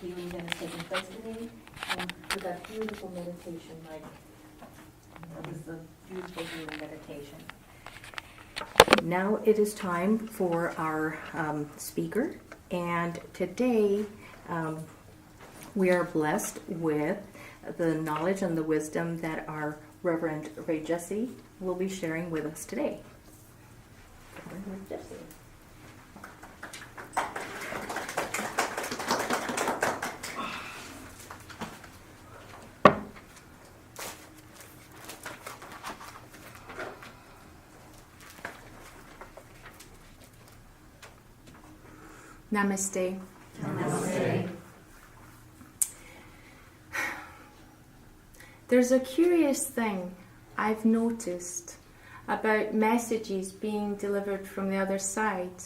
healing that is taking place today, and for that beautiful meditation, like that was a beautiful healing meditation. Now it is time for our speaker, and today we are blessed with the knowledge and the wisdom that our Reverend Rae Jessie will be sharing with us today. Reverend Rae Jessie. Namaste. Namaste. There's a curious thing I've noticed about messages being delivered from the other side,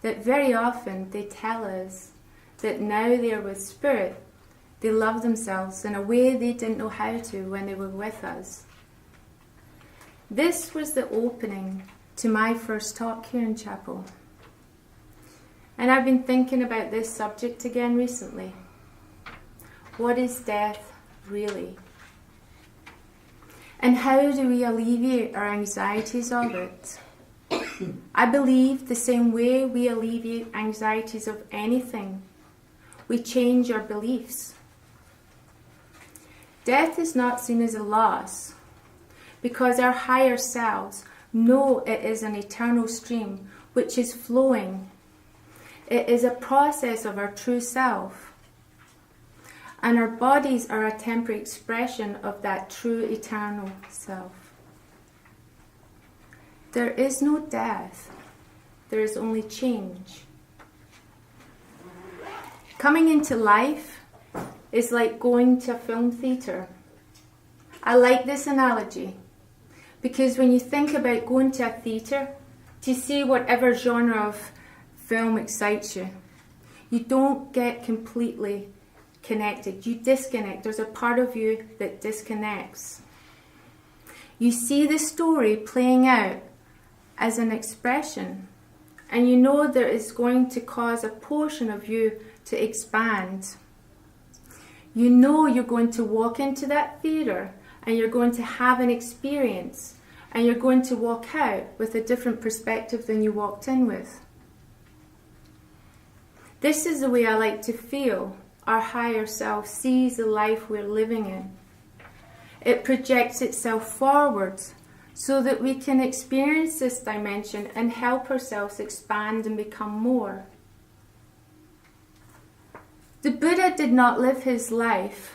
that very often they tell us that now they're with Spirit, they love themselves in a way they didn't know how to when they were with us. This was the opening to my first talk here in chapel. And I've been thinking about this subject again recently. What is death really? And how do we alleviate our anxieties of it? I believe the same way we alleviate anxieties of anything, we change our beliefs. Death is not seen as a loss because our higher selves know it is an eternal stream which is flowing. It is a process of our true self. And our bodies are a temporary expression of that true eternal self. There is no death. There is only change. Coming into life is like going to a film theatre. I like this analogy because when you think about going to a theatre to see whatever genre of film excites you, you don't get completely connected. You disconnect. There's a part of you that disconnects. You see the story playing out as an expression, and you know that it's going to cause a portion of you to expand. You know you're going to walk into that theatre and you're going to have an experience, and you're going to walk out with a different perspective than you walked in with. This is the way I like to feel our higher self sees the life we're living in. It projects itself forwards so that we can experience this dimension and help ourselves expand and become more. The Buddha did not live his life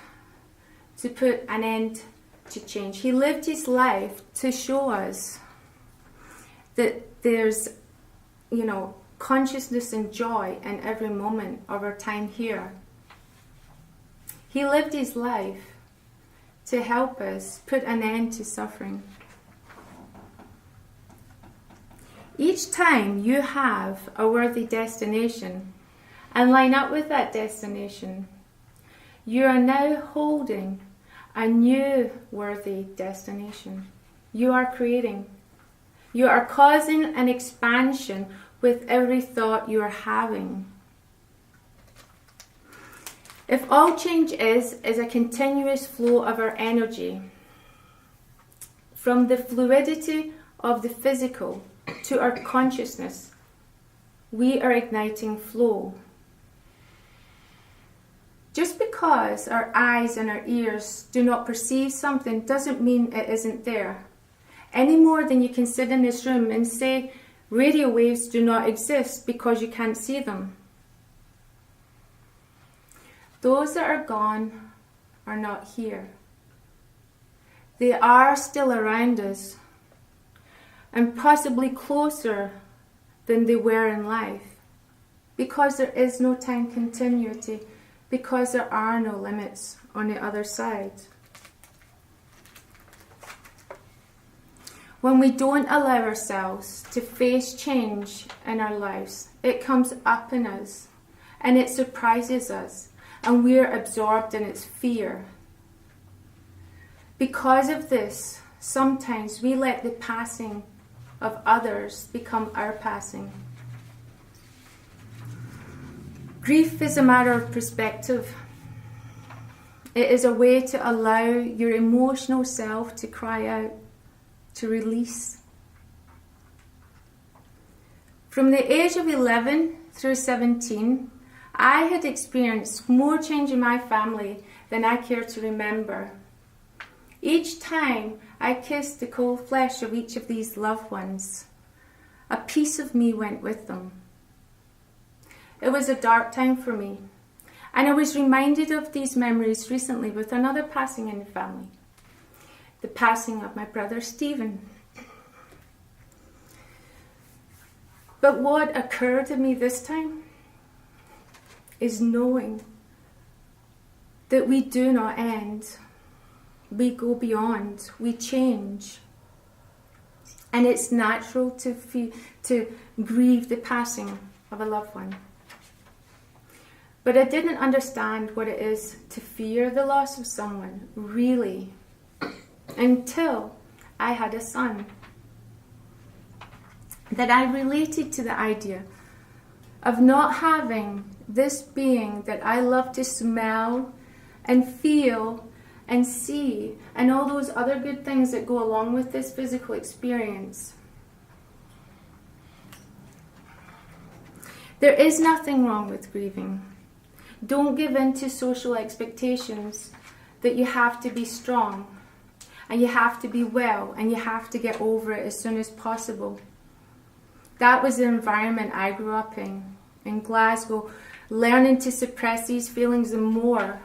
to put an end to change. He lived his life to show us that there's, consciousness and joy in every moment of our time here. He lived his life to help us put an end to suffering. Each time you have a worthy destination and line up with that destination, you are now holding a new worthy destination. You are creating. You are causing an expansion with every thought you are having. If all change is a continuous flow of our energy, from the fluidity of the physical to our consciousness, we are igniting flow. Just because our eyes and our ears do not perceive something doesn't mean it isn't there. Any more than you can sit in this room and say, radio waves do not exist because you can't see them. Those that are gone are not here. They are still around us and possibly closer than they were in life because there is no time continuity, because there are no limits on the other side. When we don't allow ourselves to face change in our lives, it comes up in us and it surprises us, and we're absorbed in its fear. Because of this, sometimes we let the passing of others become our passing. Grief is a matter of perspective. It is a way to allow your emotional self to cry out, to release. From the age of 11 through 17, I had experienced more change in my family than I care to remember. Each time I kissed the cold flesh of each of these loved ones, a piece of me went with them. It was a dark time for me, and I was reminded of these memories recently with another passing in the family, the passing of my brother Stephen. But what occurred to me this time is knowing that we do not end. We go beyond, we change. And it's natural to grieve the passing of a loved one. But I didn't understand what it is to fear the loss of someone, really, until I had a son. That I related to the idea of not having this being that I love to smell and feel and see and all those other good things that go along with this physical experience. There is nothing wrong with grieving. Don't give in to social expectations that you have to be strong and you have to be well and you have to get over it as soon as possible. That was the environment I grew up in Glasgow, learning to suppress these feelings and more.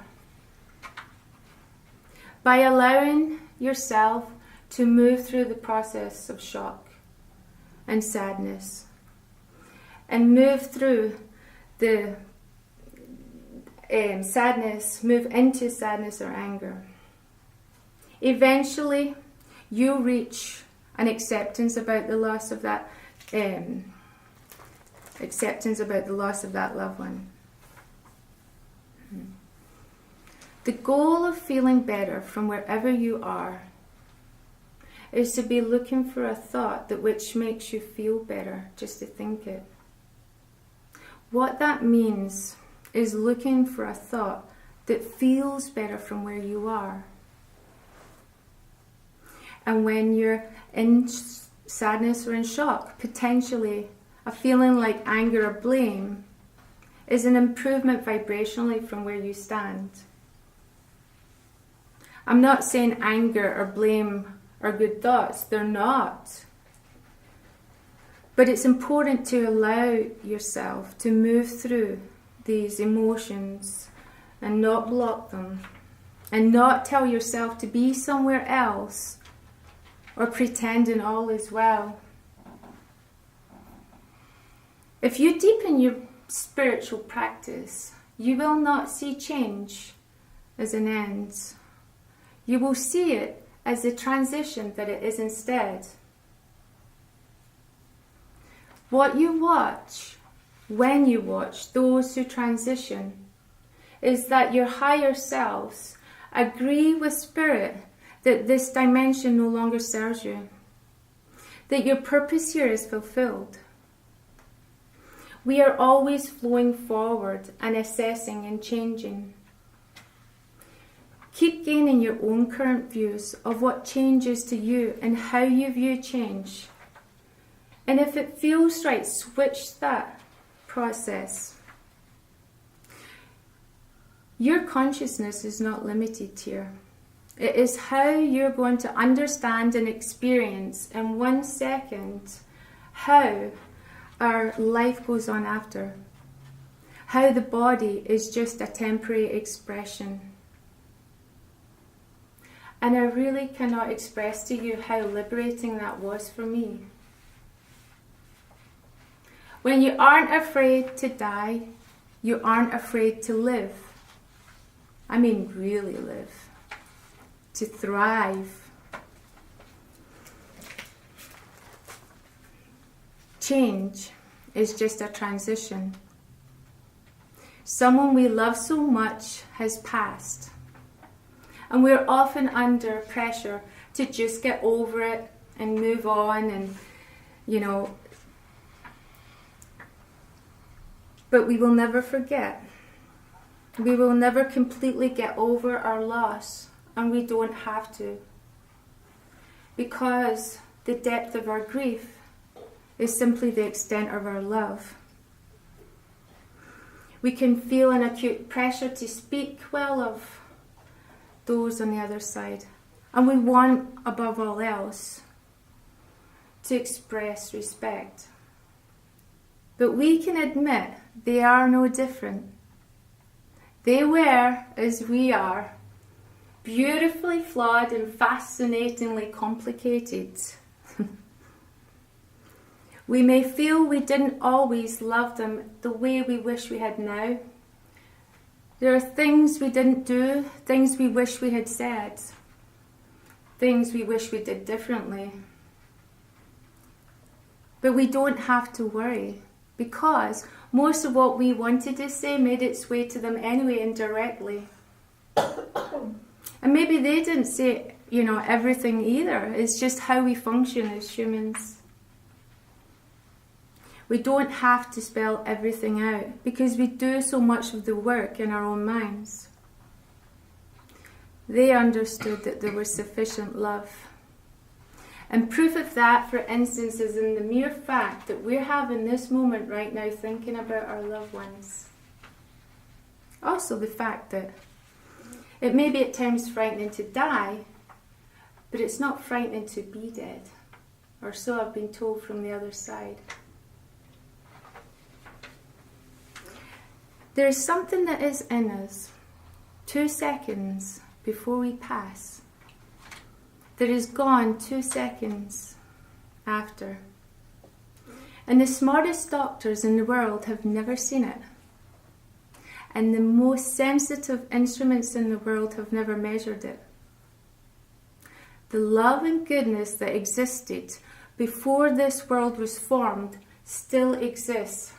By allowing yourself to move through the process of shock and sadness, and move through the sadness, move into sadness or anger. Eventually, you reach an acceptance about the loss of that loved one. The goal of feeling better from wherever you are is to be looking for a thought that which makes you feel better just to think it. What that means is looking for a thought that feels better from where you are. And when you're in sadness or in shock, potentially a feeling like anger or blame is an improvement vibrationally from where you stand. I'm not saying anger or blame are good thoughts. They're not. But it's important to allow yourself to move through these emotions and not block them and not tell yourself to be somewhere else or pretending all is well. If you deepen your spiritual practice, you will not see change as an end. You will see it as the transition that it is instead. What you watch when you watch those who transition is that your higher selves agree with spirit that this dimension no longer serves you, that your purpose here is fulfilled. We are always flowing forward and assessing and changing. Keep gaining your own current views of what changes to you and how you view change. And if it feels right, switch that process. Your consciousness is not limited here. It is how you're going to understand and experience in 1 second how our life goes on after. How the body is just a temporary expression. And I really cannot express to you how liberating that was for me. When you aren't afraid to die, you aren't afraid to live. I mean, really live. To thrive. Change is just a transition. Someone we love so much has passed. And we're often under pressure to just get over it and move on and, But we will never forget. We will never completely get over our loss, and we don't have to. Because the depth of our grief is simply the extent of our love. We can feel an acute pressure to speak well of those on the other side. And we want, above all else, to express respect. But we can admit they are no different. They were, as we are, beautifully flawed and fascinatingly complicated. We may feel we didn't always love them the way we wish we had now. There are things we didn't do, things we wish we had said, things we wish we did differently. But we don't have to worry, because most of what we wanted to say made its way to them anyway, indirectly. And maybe they didn't say, everything either. It's just how we function as humans. We don't have to spell everything out, because we do so much of the work in our own minds. They understood that there was sufficient love. And proof of that, for instance, is in the mere fact that we're having this moment right now thinking about our loved ones. Also the fact that it may be at times frightening to die, but it's not frightening to be dead. Or so I've been told from the other side. There is something that is in us 2 seconds before we pass, that is gone 2 seconds after. And the smartest doctors in the world have never seen it. And the most sensitive instruments in the world have never measured it. The love and goodness that existed before this world was formed still exists.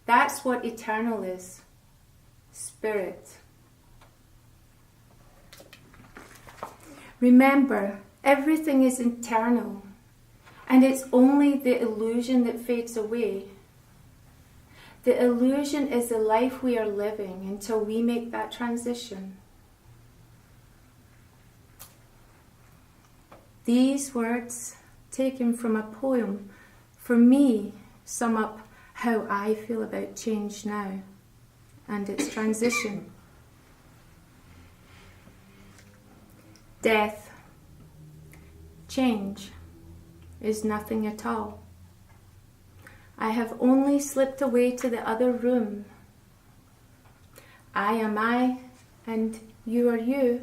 That's what eternal is. Spirit. Remember, everything is eternal, and it's only the illusion that fades away. The illusion is the life we are living until we make that transition. These words, taken from a poem, for me, sum up how I feel about change now and its transition. Death, change, is nothing at all. I have only slipped away to the other room. I am I, and you are you,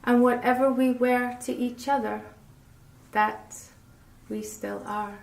and whatever we were to each other, that we still are.